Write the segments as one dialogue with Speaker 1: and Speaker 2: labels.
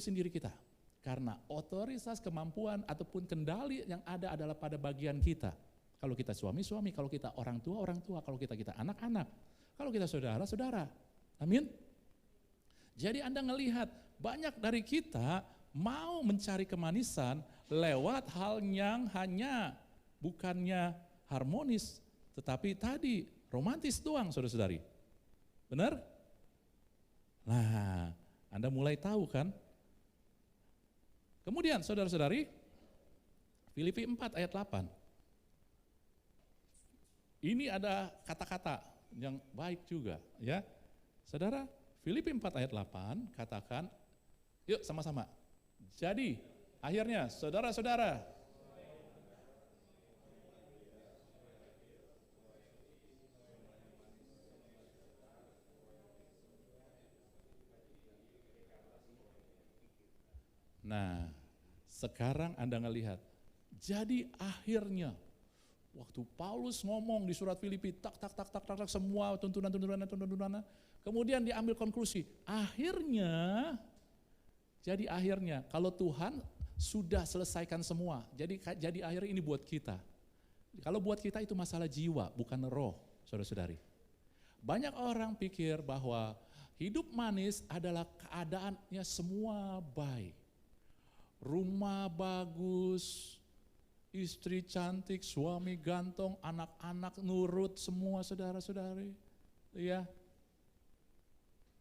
Speaker 1: ngurusin diri kita. Karena otoritas, kemampuan, ataupun kendali yang ada adalah pada bagian kita. Kalau kita suami-suami, kalau kita orang tua, kalau kita anak-anak, kalau kita saudara-saudara. Amin. Jadi Anda ngelihat banyak dari kita mau mencari kemanisan lewat hal yang hanya bukannya harmonis, tetapi tadi romantis doang, saudara-saudari. Benar? Nah, Anda mulai tahu kan? Kemudian saudara-saudari, Filipi 4 ayat 8. Ini ada kata-kata yang baik juga, ya. Saudara, Filipi 4 ayat 8 katakan, yuk sama-sama. Jadi, akhirnya saudara-saudara, nah, sekarang Anda ngelihat, jadi akhirnya waktu Paulus ngomong di surat Filipi, tak semua tuntunan, kemudian diambil konklusi, akhirnya, jadi akhirnya kalau Tuhan sudah selesaikan semua, jadi akhirnya ini buat kita. Kalau buat kita itu masalah jiwa, bukan roh, saudara-saudari. Banyak orang pikir bahwa hidup manis adalah keadaannya semua baik. Rumah bagus, istri cantik, suami ganteng, anak-anak nurut semua saudara-saudari. Ya.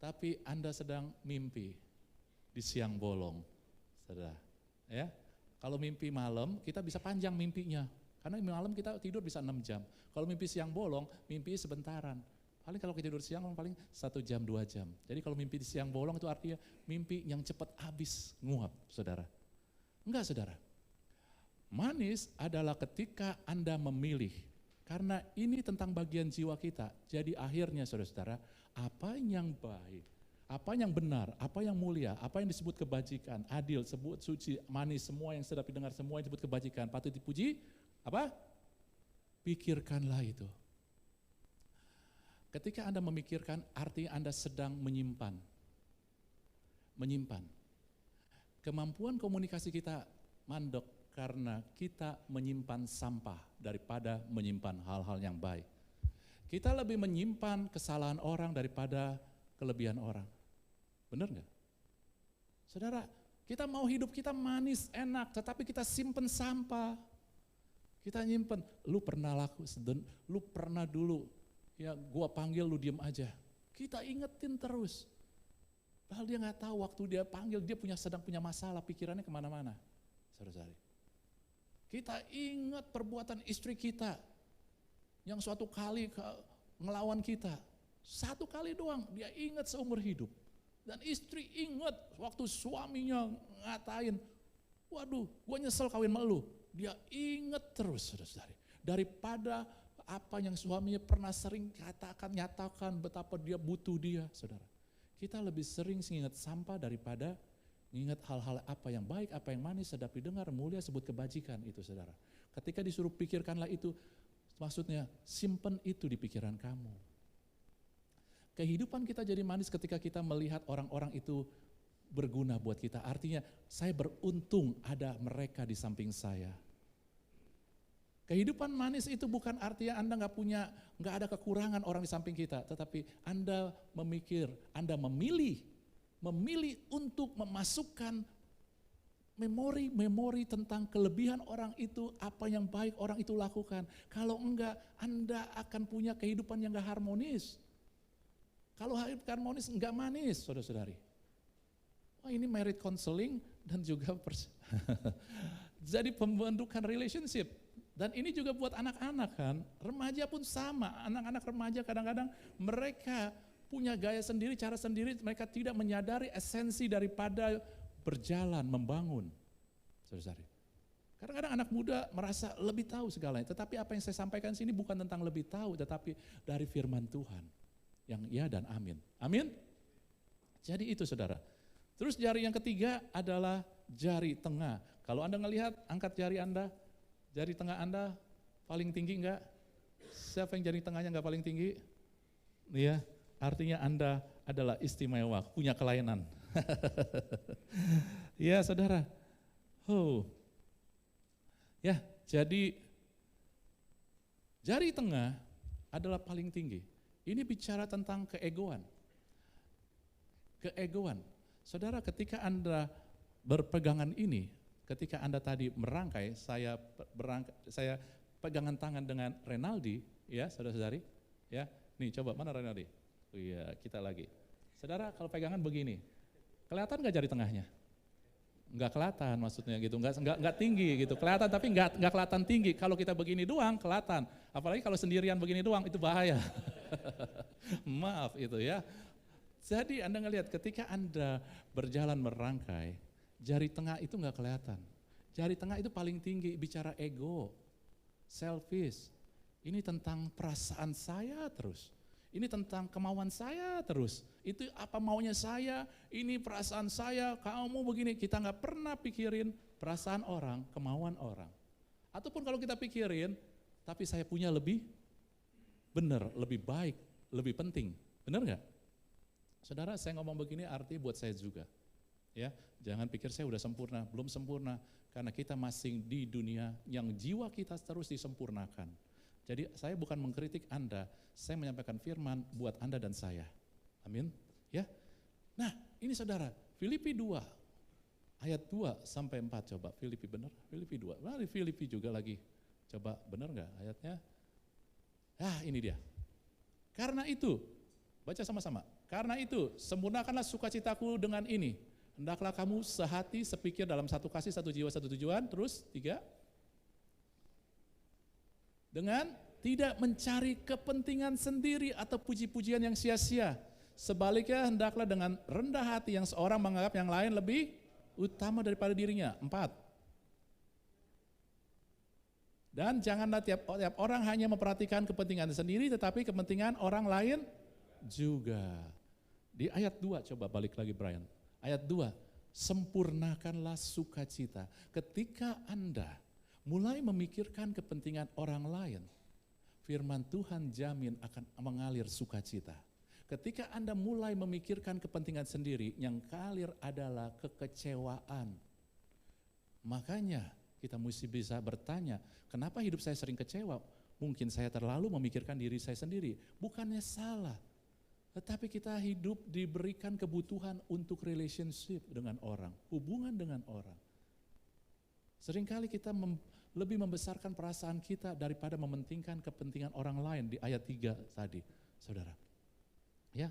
Speaker 1: Tapi Anda sedang mimpi di siang bolong. Saudara. Ya. Kalau mimpi malam, kita bisa panjang mimpinya. Karena malam kita tidur bisa 6 jam. Kalau mimpi siang bolong, mimpi sebentaran. Paling kalau kita tidur siang paling 1 jam, 2 jam. Jadi kalau mimpi di siang bolong itu artinya mimpi yang cepat habis, nguap, saudara. Enggak, saudara. Manis adalah ketika Anda memilih. Karena ini tentang bagian jiwa kita. Jadi akhirnya saudara-saudara, apa yang baik, apa yang benar, apa yang mulia, apa yang disebut kebajikan, adil, sebut suci, manis, semua yang sedap didengar, semua yang disebut kebajikan, patut dipuji, apa? Pikirkanlah itu. Ketika Anda memikirkan, artinya Anda sedang menyimpan. Kemampuan komunikasi kita mandek karena kita menyimpan sampah daripada menyimpan hal-hal yang baik. Kita lebih menyimpan kesalahan orang daripada kelebihan orang. Benar nggak? Saudara, kita mau hidup kita manis, enak, tetapi kita simpen sampah. Kita nyimpen, lu pernah lu pernah dulu, ya gua panggil lu diem aja. Kita ingetin terus. Padahal dia nggak tahu waktu dia panggil, dia sedang punya masalah, pikirannya kemana-mana. Saudara-saudari. Kita ingat perbuatan istri kita yang suatu kali ngelawan kita. 1 kali doang, dia ingat seumur hidup. Dan istri ingat waktu suaminya ngatain, waduh gue nyesel kawin sama lu. Dia ingat terus, saudara-saudari. Daripada apa yang suaminya pernah sering nyatakan betapa dia butuh dia, saudara. Kita lebih sering ingat sampah daripada ingat hal-hal apa yang baik, apa yang manis, sedap didengar, mulia, sebut kebajikan itu, saudara. Ketika disuruh pikirkanlah itu, maksudnya simpen itu di pikiran kamu. Kehidupan kita jadi manis ketika kita melihat orang-orang itu berguna buat kita. Artinya saya beruntung ada mereka di samping saya. Kehidupan manis itu bukan artinya Anda nggak ada kekurangan orang di samping kita, tetapi Anda Anda memilih untuk memasukkan memori tentang kelebihan orang itu, apa yang baik orang itu lakukan. Kalau enggak, Anda akan punya kehidupan yang nggak harmonis. Kalau hidup harmonis enggak manis, saudara-saudari. Wah, ini married counseling dan juga jadi pembentukan relationship. Dan ini juga buat anak-anak kan, remaja pun sama, anak-anak remaja kadang-kadang mereka punya gaya sendiri, cara sendiri, mereka tidak menyadari esensi daripada berjalan, membangun. Saudara-saudari. Kadang-kadang anak muda merasa lebih tahu segalanya, tetapi apa yang saya sampaikan sini bukan tentang lebih tahu, tetapi dari firman Tuhan. Yang ya dan amin. Amin? Jadi itu saudara. Terus jari yang ketiga adalah jari tengah. Kalau Anda ngelihat, angkat jari Anda, jari tengah Anda paling tinggi enggak? Siapa yang jari tengahnya enggak paling tinggi? Iya, artinya Anda adalah istimewa, punya kelainan. Ya saudara, ya jadi jari tengah adalah paling tinggi. Ini bicara tentang keegoan. Keegoan. Saudara, ketika Anda berpegangan ini, ketika Anda tadi merangkai, saya pegangan tangan dengan Renaldi, ya saudara-saudari, ya. Nih coba, mana Renaldi? Oh iya, kita lagi. Saudara, kalau pegangan begini, kelihatan nggak jari tengahnya? Nggak kelihatan maksudnya gitu, nggak tinggi gitu, kelihatan tapi nggak kelihatan tinggi. Kalau kita begini doang kelihatan, apalagi kalau sendirian begini doang itu bahaya. Maaf itu ya. Jadi Anda ngelihat ketika Anda berjalan merangkai, jari tengah itu nggak kelihatan. Jari tengah itu paling tinggi, bicara ego, selfish. Ini tentang perasaan saya terus. Ini tentang kemauan saya terus. Itu apa maunya saya, ini perasaan saya, kamu begini. Kita nggak pernah pikirin perasaan orang, kemauan orang. Ataupun kalau kita pikirin, tapi saya punya lebih benar, lebih baik, lebih penting. Benar nggak? Saudara, saya ngomong begini arti buat saya juga. Ya, jangan pikir saya udah sempurna, belum sempurna. Karena kita masih di dunia yang jiwa kita terus disempurnakan. Jadi saya bukan mengkritik Anda, saya menyampaikan firman buat Anda dan saya. Amin. Ya. Nah, ini saudara, Filipi 2 ayat 2 sampai 4 coba. Filipi benar? Filipi 2. Nah, di Filipi juga lagi. Coba benar enggak ayatnya? Ini dia. Karena itu, baca sama-sama. Karena itu, sempurnakanlah sukacitaku dengan ini. Hendaklah kamu sehati, sepikir dalam satu kasih, satu jiwa, satu tujuan. Terus 3. Dengan tidak mencari kepentingan sendiri atau puji-pujian yang sia-sia. Sebaliknya hendaklah dengan rendah hati yang seorang menganggap yang lain lebih utama daripada dirinya. 4. Dan janganlah tiap orang hanya memperhatikan kepentingan sendiri tetapi kepentingan orang lain juga. Di ayat 2 coba balik lagi Brian. Ayat 2, sempurnakanlah sukacita. Ketika Anda mulai memikirkan kepentingan orang lain, firman Tuhan jamin akan mengalir sukacita. Ketika Anda mulai memikirkan kepentingan sendiri, yang kalir adalah kekecewaan. Makanya kita mesti bisa bertanya, kenapa hidup saya sering kecewa? Mungkin saya terlalu memikirkan diri saya sendiri. Bukannya salah, tetapi kita hidup diberikan kebutuhan untuk relationship dengan orang, hubungan dengan orang. Seringkali kita lebih membesarkan perasaan kita daripada mementingkan kepentingan orang lain di ayat 3 tadi, saudara. Ya,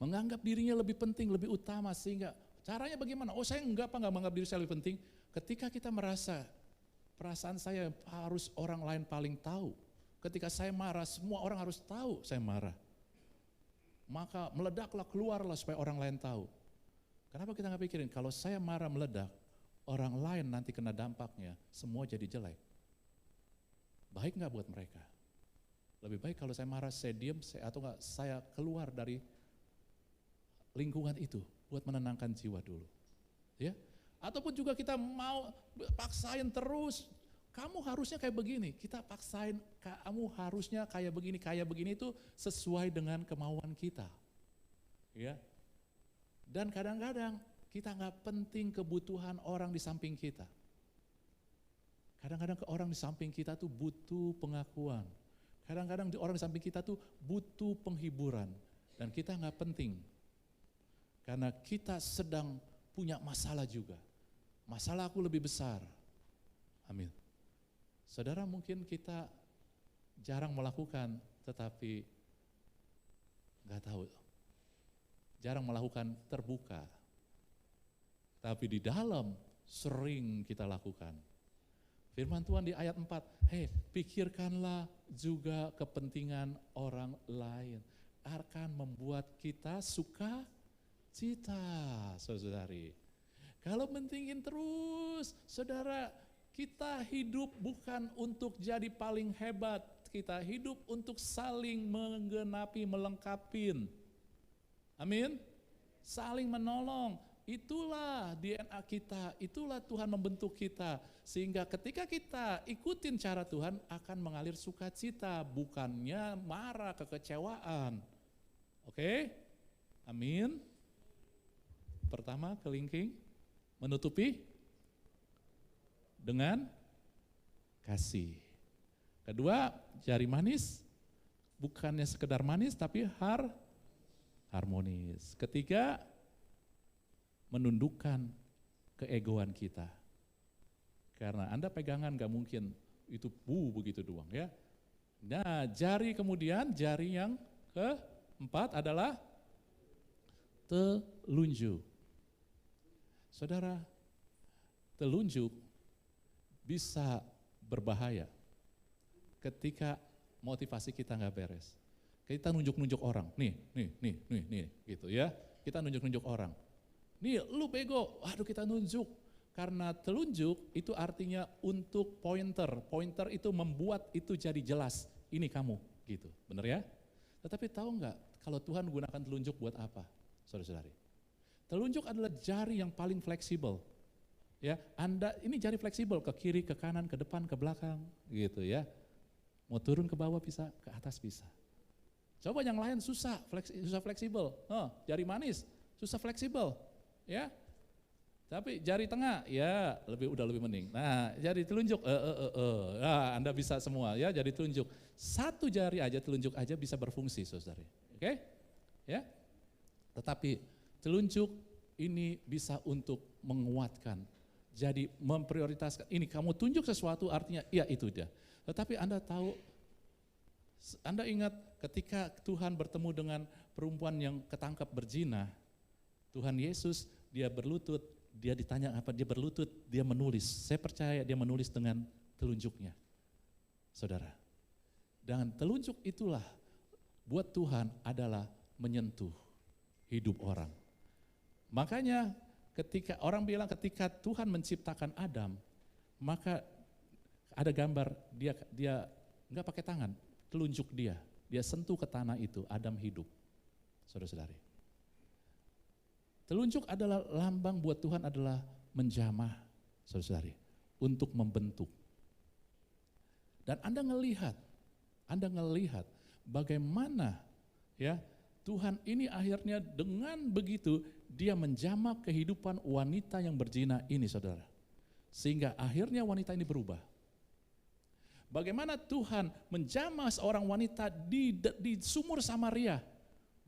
Speaker 1: menganggap dirinya lebih penting, lebih utama sehingga caranya bagaimana? Oh saya nggak menganggap diri saya lebih penting. Ketika kita merasa perasaan saya harus orang lain paling tahu. Ketika saya marah, semua orang harus tahu saya marah. Maka meledaklah, keluarlah supaya orang lain tahu. Kenapa kita nggak pikirin kalau saya marah meledak, orang lain nanti kena dampaknya, semua jadi jelek. Baik nggak buat mereka? Lebih baik kalau saya marah, saya diam, atau enggak saya keluar dari lingkungan itu buat menenangkan jiwa dulu. Ya, ataupun juga kita mau paksain terus, kamu harusnya kayak begini, kita paksain kamu harusnya kayak begini itu sesuai dengan kemauan kita. Ya. Dan kadang-kadang kita nggak penting kebutuhan orang di samping kita. Kadang-kadang orang di samping kita tuh butuh pengakuan. Kadang-kadang orang di samping kita tuh butuh penghiburan. Dan kita nggak penting. Karena kita sedang punya masalah juga. Masalah aku lebih besar. Amin. Saudara, mungkin kita jarang melakukan, tetapi nggak tahu. Jarang melakukan terbuka. Tapi di dalam sering kita lakukan. Firman Tuhan di ayat 4, pikirkanlah juga kepentingan orang lain. Akan membuat kita suka cita, saudari. Kalau mentingin terus, saudara, kita hidup bukan untuk jadi paling hebat. Kita hidup untuk saling menggenapi, melengkapin. Amin. Saling menolong. Itulah DNA kita, itulah Tuhan membentuk kita. Sehingga ketika kita ikutin cara Tuhan akan mengalir sukacita, bukannya marah, kekecewaan. Oke? Amin. Pertama, kelingking, menutupi dengan kasih. Kedua, jari manis, bukannya sekedar manis tapi harmonis. Ketiga, menundukkan keegoan kita. Karena Anda pegangan gak mungkin itu begitu doang ya. Nah, jari yang keempat adalah telunjuk. Saudara, telunjuk bisa berbahaya ketika motivasi kita nggak beres. Kita nunjuk-nunjuk orang, nih, gitu ya. Kita nunjuk-nunjuk orang. Nih, lu bego, aduh kita nunjuk. Karena telunjuk itu artinya untuk pointer. Pointer itu membuat itu jadi jelas, ini kamu, gitu. Bener ya? Tetapi tahu nggak kalau Tuhan gunakan telunjuk buat apa, saudara-saudari? Telunjuk adalah jari yang paling fleksibel. Ya, Anda ini jari fleksibel ke kiri, ke kanan, ke depan, ke belakang, gitu ya. Mau turun ke bawah bisa, ke atas bisa. Coba yang lain susah fleksibel. Jari manis susah fleksibel, ya. Tapi jari tengah, ya udah lebih mending. Nah, jari telunjuk, nah, Anda bisa semua ya, jari telunjuk. Satu jari aja, telunjuk aja bisa berfungsi, saudara. Oke? Ya. Tetapi telunjuk ini bisa untuk menguatkan. Jadi memprioritaskan, ini kamu tunjuk sesuatu artinya, iya itu dia. Tetapi Anda tahu, Anda ingat ketika Tuhan bertemu dengan perempuan yang ketangkap berzina, Tuhan Yesus dia berlutut, dia ditanya apa, dia berlutut, dia menulis. Saya percaya dia menulis dengan telunjuknya. Saudara, dengan telunjuk itulah buat Tuhan adalah menyentuh hidup orang. Makanya ketika orang bilang ketika Tuhan menciptakan Adam, maka ada gambar dia nggak pakai tangan, telunjuk dia sentuh ke tanah itu, Adam hidup. Saudara-saudari. Telunjuk adalah lambang buat Tuhan adalah menjamah, saudara-saudari, untuk membentuk. Dan Anda ngelihat bagaimana ya Tuhan ini akhirnya dengan begitu dia menjamah kehidupan wanita yang berzina ini, saudara. Sehingga akhirnya wanita ini berubah. Bagaimana Tuhan menjamah seorang wanita di sumur Samaria.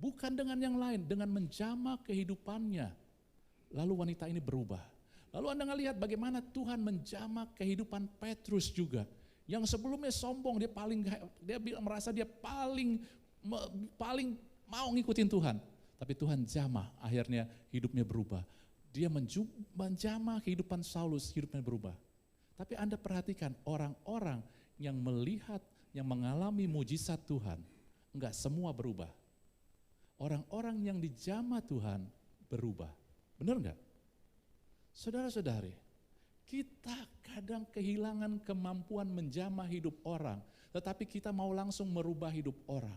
Speaker 1: Bukan dengan yang lain, dengan menjamah kehidupannya. Lalu wanita ini berubah. Lalu Anda ngelihat bagaimana Tuhan menjamah kehidupan Petrus juga. Yang sebelumnya sombong, dia merasa dia paling mau ngikutin Tuhan. Tapi Tuhan jamah, akhirnya hidupnya berubah. Dia menjamah kehidupan Saulus, hidupnya berubah. Tapi Anda perhatikan orang-orang yang melihat, yang mengalami mujizat Tuhan, enggak semua berubah. Orang-orang yang dijamah Tuhan berubah. Benar enggak? Saudara-saudari, kita kadang kehilangan kemampuan menjamah hidup orang, tetapi kita mau langsung merubah hidup orang.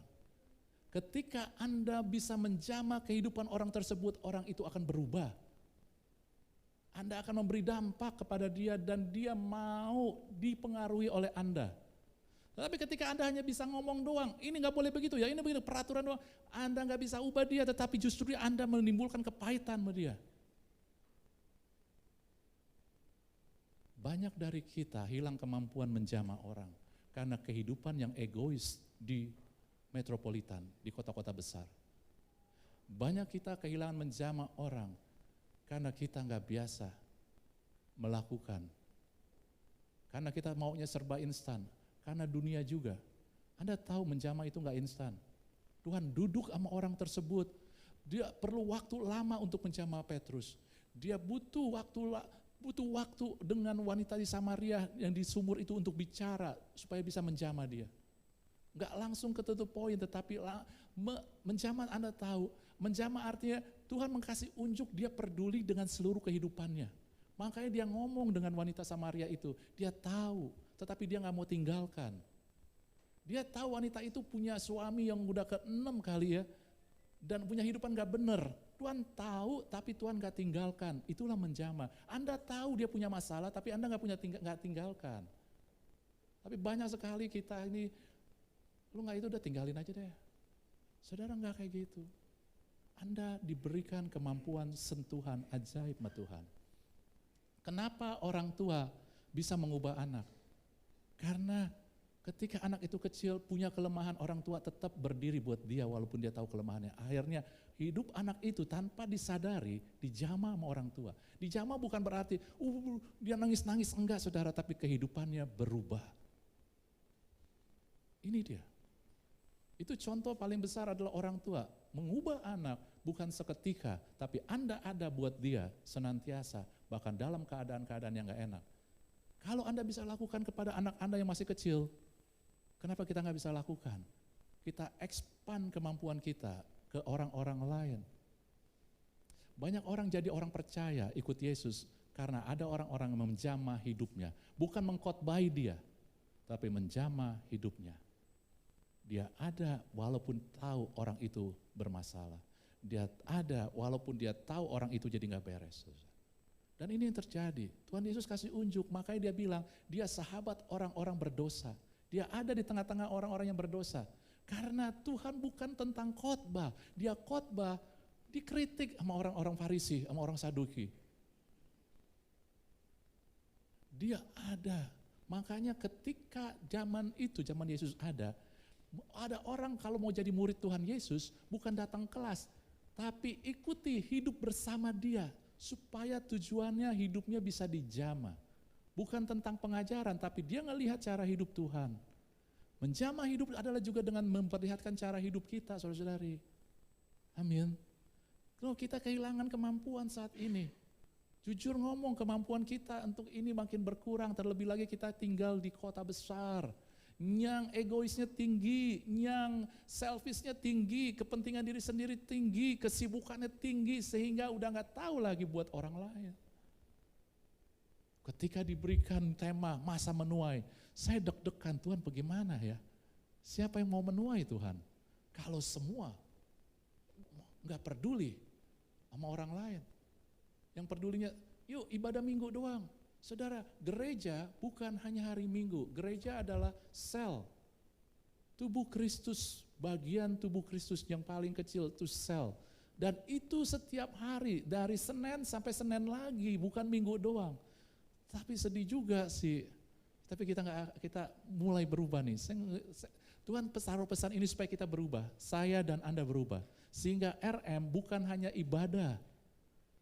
Speaker 1: Ketika Anda bisa menjamah kehidupan orang tersebut, orang itu akan berubah. Anda akan memberi dampak kepada dia dan dia mau dipengaruhi oleh Anda. Tapi ketika Anda hanya bisa ngomong doang, ini gak boleh begitu ya, ini begitu peraturan doang. Anda gak bisa ubah dia, tetapi justru Anda menimbulkan kepahitan sama dia. Banyak dari kita hilang kemampuan menjamah orang karena kehidupan yang egois di metropolitan, di kota-kota besar. Banyak kita kehilangan menjamah orang karena kita gak biasa melakukan. Karena kita maunya serba instan. Karena dunia juga, Anda tahu menjamah itu gak instan. Tuhan duduk sama orang tersebut, dia perlu waktu lama untuk menjamah Petrus. Dia butuh waktu dengan wanita di Samaria yang di sumur itu untuk bicara supaya bisa menjamah dia. Gak langsung ke tutup poin, tetapi menjamah Anda tahu, menjamah artinya Tuhan mengkasih unjuk dia peduli dengan seluruh kehidupannya. Makanya dia ngomong dengan wanita Samaria itu, dia tahu. Tetapi dia gak mau tinggalkan. Dia tahu wanita itu punya suami yang udah ke-6 kali ya. Dan punya hidupan gak benar. Tuhan tahu tapi Tuhan gak tinggalkan. Itulah menjamah. Anda tahu dia punya masalah tapi Anda gak tinggalkan. Tapi banyak sekali kita ini, lu gak itu udah tinggalin aja deh. Saudara gak kayak gitu. Anda diberikan kemampuan sentuhan ajaib sama Tuhan. Kenapa orang tua bisa mengubah anak? Karena ketika anak itu kecil punya kelemahan, orang tua tetap berdiri buat dia walaupun dia tahu kelemahannya. Akhirnya hidup anak itu tanpa disadari dijamah sama orang tua. Dijamah bukan berarti dia nangis-nangis, enggak saudara, tapi kehidupannya berubah. Ini dia. Itu contoh paling besar adalah orang tua. Mengubah anak bukan seketika, tapi Anda ada buat dia senantiasa, bahkan dalam keadaan-keadaan yang gak enak. Kalau Anda bisa lakukan kepada anak Anda yang masih kecil, kenapa kita gak bisa lakukan? Kita expand kemampuan kita ke orang-orang lain. Banyak orang jadi orang percaya ikut Yesus karena ada orang-orang yang menjamah hidupnya. Bukan mengkhotbahi dia, tapi menjamah hidupnya. Dia ada walaupun tahu orang itu bermasalah. Dia ada walaupun dia tahu orang itu jadi gak beres. Dan ini yang terjadi. Tuhan Yesus kasih unjuk, makanya dia bilang dia sahabat orang-orang berdosa. Dia ada di tengah-tengah orang-orang yang berdosa. Karena Tuhan bukan tentang khotbah. Dia khotbah dikritik sama orang-orang Farisi, sama orang Saduki. Dia ada. Makanya ketika zaman itu, zaman Yesus ada orang kalau mau jadi murid Tuhan Yesus bukan datang kelas, tapi ikuti hidup bersama dia supaya tujuannya hidupnya bisa dijamah. Bukan tentang pengajaran, tapi dia ngelihat cara hidup Tuhan. Menjamah hidup adalah juga dengan memperlihatkan cara hidup kita, saudara-saudari. Amin. Kalau kita kehilangan kemampuan saat ini, jujur ngomong kemampuan kita untuk ini makin berkurang, terlebih lagi kita tinggal di kota besar. Yang egoisnya tinggi, yang selfishnya tinggi, kepentingan diri sendiri tinggi, kesibukannya tinggi sehingga udah gak tahu lagi buat orang lain. Ketika diberikan tema masa menuai, saya deg-degan, Tuhan bagaimana ya? Siapa yang mau menuai Tuhan? Kalau semua gak peduli sama orang lain. Yang pedulinya, yuk ibadah minggu doang. Saudara, gereja bukan hanya hari Minggu, gereja adalah sel. Tubuh Kristus, bagian tubuh Kristus yang paling kecil itu sel. Dan itu setiap hari, dari Senin sampai Senin lagi, bukan Minggu doang. Tapi sedih juga sih, tapi kita mulai berubah nih. Tuhan taruh pesan ini supaya kita berubah, saya dan Anda berubah. Sehingga RM bukan hanya ibadah,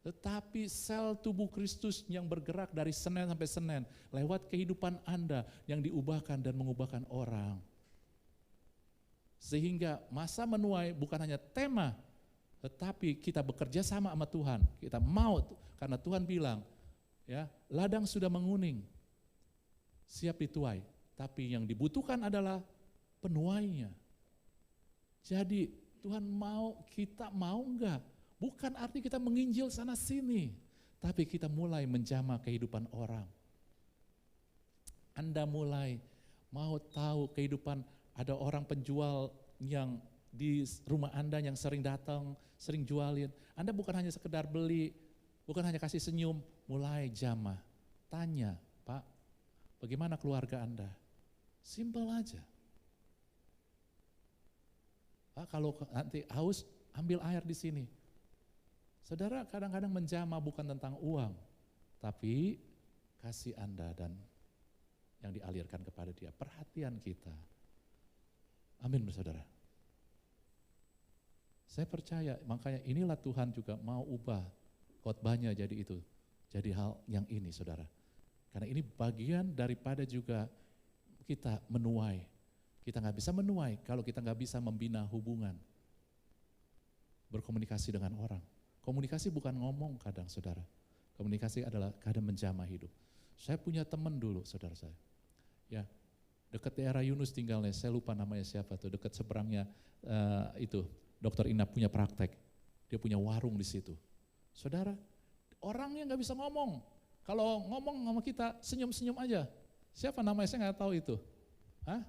Speaker 1: tetapi sel tubuh Kristus yang bergerak dari Senin sampai Senin lewat kehidupan Anda yang diubahkan dan mengubahkan orang. Sehingga masa menuai bukan hanya tema, tetapi kita bekerja sama Tuhan. Kita mau, karena Tuhan bilang, ya ladang sudah menguning, siap dituai. Tapi yang dibutuhkan adalah penuainya. Jadi Tuhan mau, kita mau enggak? Bukan arti kita menginjil sana sini, tapi kita mulai menjamah kehidupan orang. Anda mulai mau tahu kehidupan, ada orang penjual yang di rumah Anda yang sering datang, sering jualin. Anda bukan hanya sekedar beli, bukan hanya kasih senyum, mulai jamah. Tanya, Pak, bagaimana keluarga Anda? Simpel aja. Pak, kalau nanti haus, ambil air di sini. Saudara, kadang-kadang menjamah bukan tentang uang, tapi kasih Anda dan yang dialirkan kepada dia, perhatian kita. Amin, saudara. Saya percaya, makanya inilah Tuhan juga mau ubah khotbahnya jadi itu, jadi hal yang ini, saudara. Karena ini bagian daripada juga kita menuai. Kita gak bisa menuai kalau kita gak bisa membina hubungan, berkomunikasi dengan orang. Komunikasi bukan ngomong kadang, saudara. Komunikasi adalah kadang menjamah hidup. Saya punya teman dulu, saudara saya. Ya, dekat daerah Yunus tinggalnya, saya lupa namanya siapa tuh, dekat seberangnya itu, Dokter Ina punya praktek. Dia punya warung di situ. Saudara, orangnya nggak bisa ngomong. Kalau ngomong sama kita, senyum-senyum aja. Siapa namanya, saya nggak tahu itu. Hah?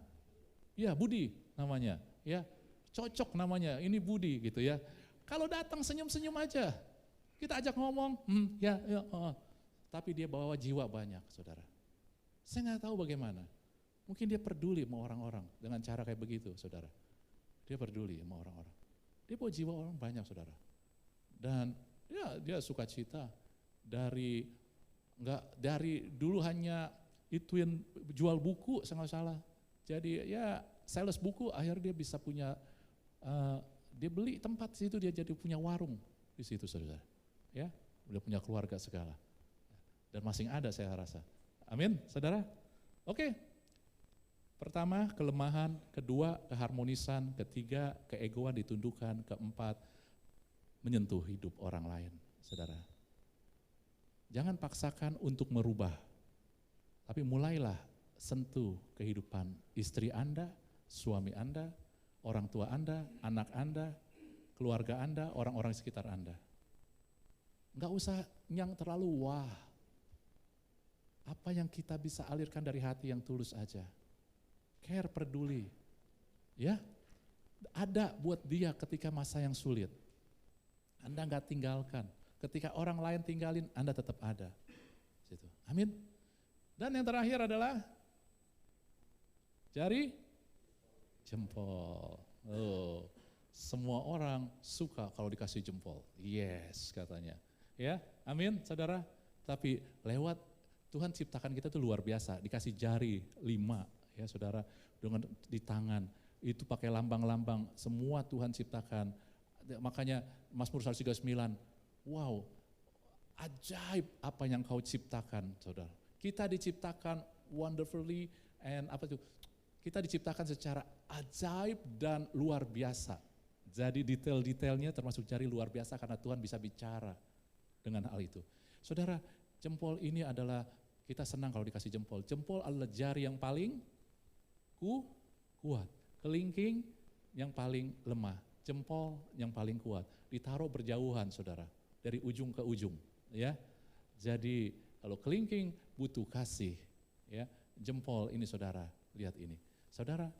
Speaker 1: Ya, Budi namanya. Ya, cocok namanya, ini Budi gitu ya. Kalau datang senyum-senyum aja, kita ajak ngomong, tapi dia bawa jiwa banyak, saudara. Saya nggak tahu bagaimana. Mungkin dia peduli sama orang-orang dengan cara kayak begitu, saudara. Dia peduli sama orang-orang. Dia bawa jiwa orang banyak, saudara. Dan ya dia sukacita dari dulu hanya ituin jual buku, saya nggak salah. Jadi ya sales buku, akhirnya dia bisa punya, dia beli tempat situ, dia jadi punya warung di situ, saudara. Ya, udah punya keluarga segala. Dan masih ada saya rasa. Amin, saudara. Oke. Pertama, kelemahan. Kedua, keharmonisan. Ketiga, keegoan ditundukkan. Keempat, menyentuh hidup orang lain, saudara. Jangan paksakan untuk merubah. Tapi mulailah sentuh kehidupan istri Anda, suami Anda, orang tua Anda, anak Anda, keluarga Anda, orang-orang sekitar Anda. Enggak usah yang terlalu wah. Apa yang kita bisa alirkan dari hati yang tulus aja. Care, peduli. Ya, ada buat dia ketika masa yang sulit. Anda enggak tinggalkan. Ketika orang lain tinggalin, Anda tetap ada. Situ. Amin. Dan yang terakhir adalah jari jempol. Oh, semua orang suka kalau dikasih jempol. Yes, katanya. Ya, amin, saudara. Tapi lewat Tuhan ciptakan kita tuh luar biasa. Dikasih jari 5, ya saudara, dengan di tangan. Itu pakai lambang-lambang. Semua Tuhan ciptakan. Makanya Mazmur 139, wow, ajaib apa yang kau ciptakan, saudara. Kita diciptakan wonderfully and apa itu? Kita diciptakan secara ajaib dan luar biasa. Jadi detail-detailnya termasuk jari luar biasa karena Tuhan bisa bicara dengan hal itu. Saudara, jempol ini adalah, kita senang kalau dikasih jempol. Jempol adalah jari yang paling kuat. Kelingking yang paling lemah. Jempol yang paling kuat. Ditaruh berjauhan, saudara. Dari ujung ke ujung, ya. Jadi kalau kelingking butuh kasih, ya. Jempol ini, saudara, lihat ini. Saudara,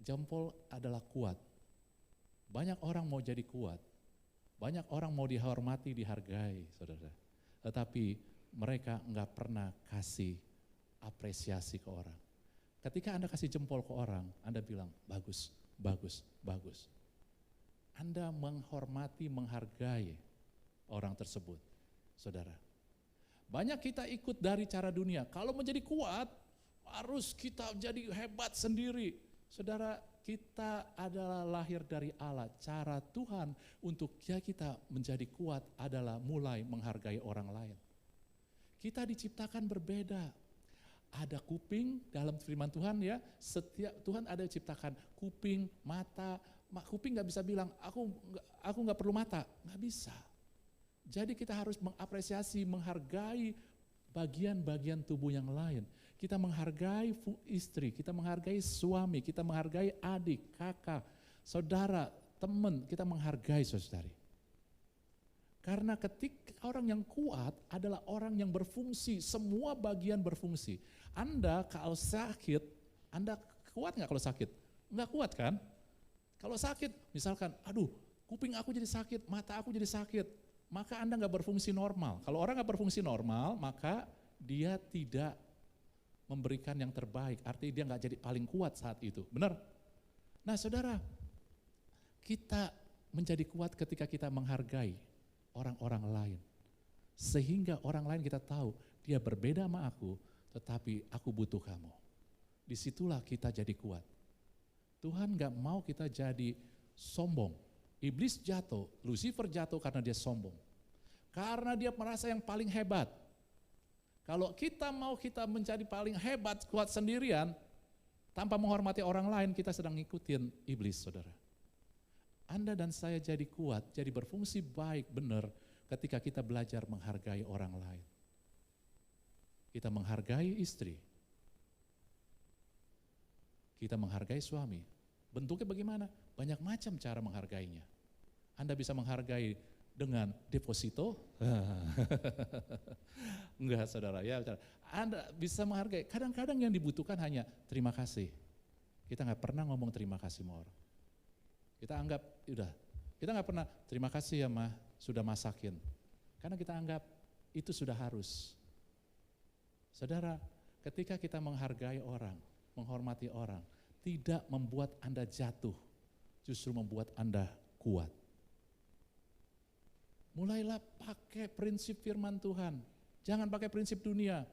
Speaker 1: jempol adalah kuat. Banyak orang mau jadi kuat. Banyak orang mau dihormati, dihargai, saudara. Tetapi mereka enggak pernah kasih apresiasi ke orang. Ketika Anda kasih jempol ke orang, Anda bilang, bagus, bagus, bagus. Anda menghormati, menghargai orang tersebut, saudara. Banyak kita ikut dari cara dunia. Kalau menjadi kuat, harus kita jadi hebat sendiri. Saudara, kita adalah lahir dari Allah. Cara Tuhan untuk kita menjadi kuat adalah mulai menghargai orang lain. Kita diciptakan berbeda. Ada kuping dalam firman Tuhan, ya. Setiap Tuhan ada ciptakan kuping, mata. Kuping nggak bisa bilang aku nggak perlu mata, nggak bisa. Jadi kita harus mengapresiasi, menghargai bagian-bagian tubuh yang lain. Kita menghargai istri, kita menghargai suami, kita menghargai adik, kakak, saudara, teman, kita menghargai saudari. Karena ketika orang yang kuat adalah orang yang berfungsi, semua bagian berfungsi. Anda kalau sakit, Anda kuat nggak kalau sakit? Nggak kuat kan? Kalau sakit, misalkan, aduh kuping aku jadi sakit, mata aku jadi sakit, maka Anda nggak berfungsi normal. Kalau orang nggak berfungsi normal, maka dia tidak memberikan yang terbaik, artinya dia nggak jadi paling kuat saat itu, benar? Nah saudara, kita menjadi kuat ketika kita menghargai orang-orang lain. Sehingga orang lain kita tahu, dia berbeda sama aku, tetapi aku butuh kamu. Disitulah kita jadi kuat. Tuhan gak mau kita jadi sombong. Iblis jatuh, Lucifer jatuh karena dia sombong. Karena dia merasa yang paling hebat. Kalau kita mau kita menjadi paling hebat, kuat sendirian, tanpa menghormati orang lain, kita sedang ngikutin iblis, saudara. Anda dan saya jadi kuat, jadi berfungsi baik, benar, ketika kita belajar menghargai orang lain. Kita menghargai istri. Kita menghargai suami. Bentuknya bagaimana? Banyak macam cara menghargainya. Anda bisa menghargai dengan deposito. Enggak saudara, ya. Anda bisa menghargai. Kadang-kadang yang dibutuhkan hanya terima kasih. Kita nggak pernah ngomong terima kasih sama orang. Kita anggap, udah. Kita nggak pernah terima kasih ya mah sudah masakin. Karena kita anggap itu sudah harus. Saudara, ketika kita menghargai orang, menghormati orang, tidak membuat Anda jatuh, justru membuat Anda kuat. Mulailah pakai prinsip firman Tuhan. Jangan pakai prinsip dunia.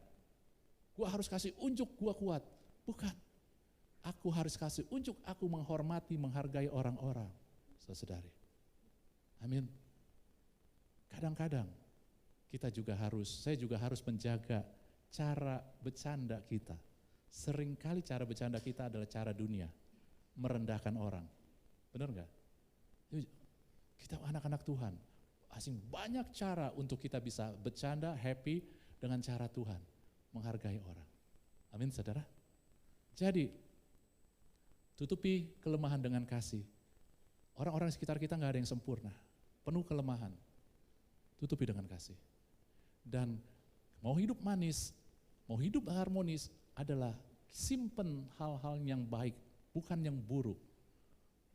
Speaker 1: Gua harus kasih unjuk gua kuat. Bukan. Aku harus kasih unjuk aku menghormati, menghargai orang-orang. Saudari. Amin. Kadang-kadang saya juga harus menjaga cara bercanda kita. Seringkali cara bercanda kita adalah cara dunia, merendahkan orang. Benar enggak? Kita anak-anak Tuhan, asing banyak cara untuk kita bisa bercanda, happy dengan cara Tuhan, menghargai orang. Amin, saudara. Jadi, tutupi kelemahan dengan kasih. Orang-orang di sekitar kita enggak ada yang sempurna, penuh kelemahan. Tutupi dengan kasih. Dan mau hidup manis, mau hidup harmonis adalah simpen hal-hal yang baik, bukan yang buruk.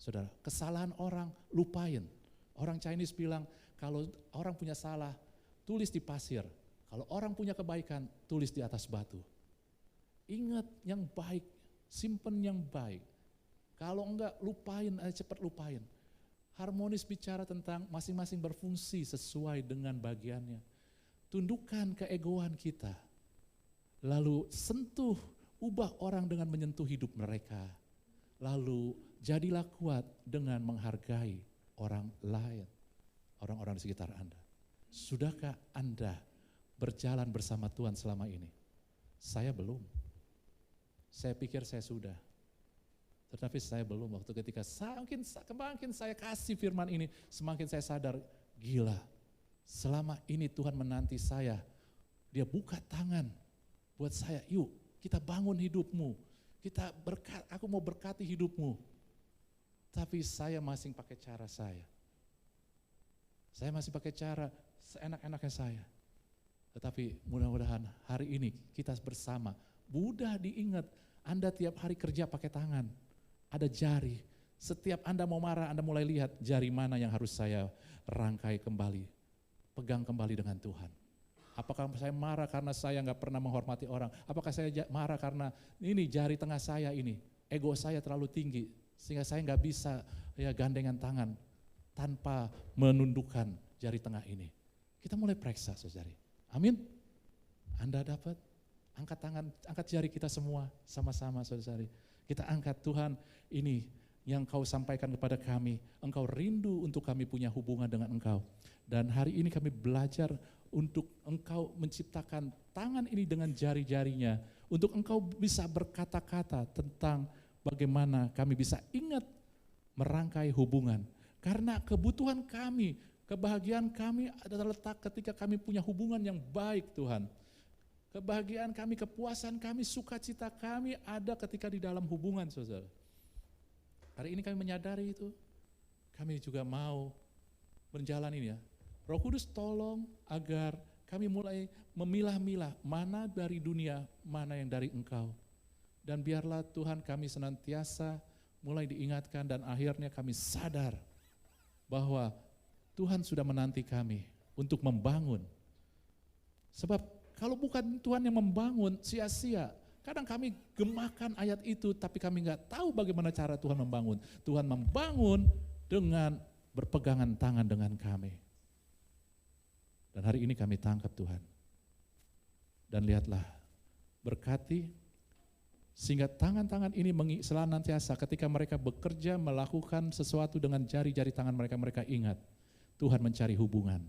Speaker 1: Saudara, kesalahan orang lupain. Orang Chinese bilang, kalau orang punya salah, tulis di pasir. Kalau orang punya kebaikan, tulis di atas batu. Ingat yang baik, simpen yang baik. Kalau enggak, lupain aja, cepat lupain. Harmonis bicara tentang masing-masing berfungsi sesuai dengan bagiannya. Tundukkan keegoan kita. Lalu sentuh, ubah orang dengan menyentuh hidup mereka. Lalu jadilah kuat dengan menghargai orang lain, orang-orang di sekitar Anda. Sudahkah Anda berjalan bersama Tuhan selama ini? Saya belum. Saya pikir saya sudah. Tetapi saya belum. Waktu ketika semakin saya kasih firman ini, semakin saya sadar, gila. Selama ini Tuhan menanti saya. Dia buka tangan buat saya, yuk kita bangun hidupmu. Aku mau berkati hidupmu. Tapi saya masih pakai cara saya. Saya masih pakai cara seenak-enaknya saya. Tetapi mudah-mudahan hari ini kita bersama. Mudah diingat, Anda tiap hari kerja pakai tangan. Ada jari. Setiap Anda mau marah, Anda mulai lihat jari mana yang harus saya rangkai kembali. Pegang kembali dengan Tuhan. Apakah saya marah karena saya nggak pernah menghormati orang? Apakah saya marah karena ini jari tengah saya ini, ego saya terlalu tinggi sehingga saya nggak bisa gandengan tangan tanpa menundukkan jari tengah ini. Kita mulai periksa, saudari. Amin. Anda dapat? Angkat tangan, angkat jari kita semua sama-sama, saudari. Kita angkat, Tuhan, ini yang Kau sampaikan kepada kami. Engkau rindu untuk kami punya hubungan dengan Engkau. Dan hari ini kami belajar untuk Engkau menciptakan tangan ini dengan jari-jarinya. Untuk Engkau bisa berkata-kata tentang bagaimana kami bisa ingat merangkai hubungan. Karena kebutuhan kami, kebahagiaan kami adalah letak ketika kami punya hubungan yang baik, Tuhan. Kebahagiaan kami, kepuasan kami, sukacita kami ada ketika di dalam hubungan, saudara. Hari ini kami menyadari itu. Kami juga mau menjalani ya. Roh Kudus tolong agar kami mulai memilah-milah mana dari dunia, mana yang dari Engkau. Dan biarlah Tuhan kami senantiasa mulai diingatkan dan akhirnya kami sadar bahwa Tuhan sudah menanti kami untuk membangun. Sebab kalau bukan Tuhan yang membangun, sia-sia. Kadang kami gemakan ayat itu tapi kami enggak tahu bagaimana cara Tuhan membangun. Tuhan membangun dengan berpegangan tangan dengan kami. Dan hari ini kami tangkap Tuhan. Dan lihatlah, berkati sehingga tangan-tangan ini senantiasa ketika mereka bekerja melakukan sesuatu dengan jari-jari tangan mereka, mereka ingat Tuhan mencari hubungan.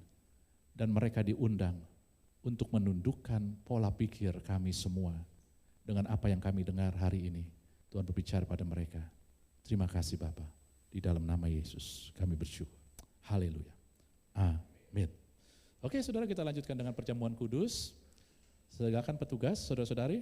Speaker 1: Dan mereka diundang untuk menundukkan pola pikir kami semua dengan apa yang kami dengar hari ini. Tuhan berbicara pada mereka. Terima kasih Bapa. Di dalam nama Yesus kami bersyukur. Haleluya. Amin. Oke, saudara, kita lanjutkan dengan perjamuan kudus. Silakan petugas, saudara-saudari.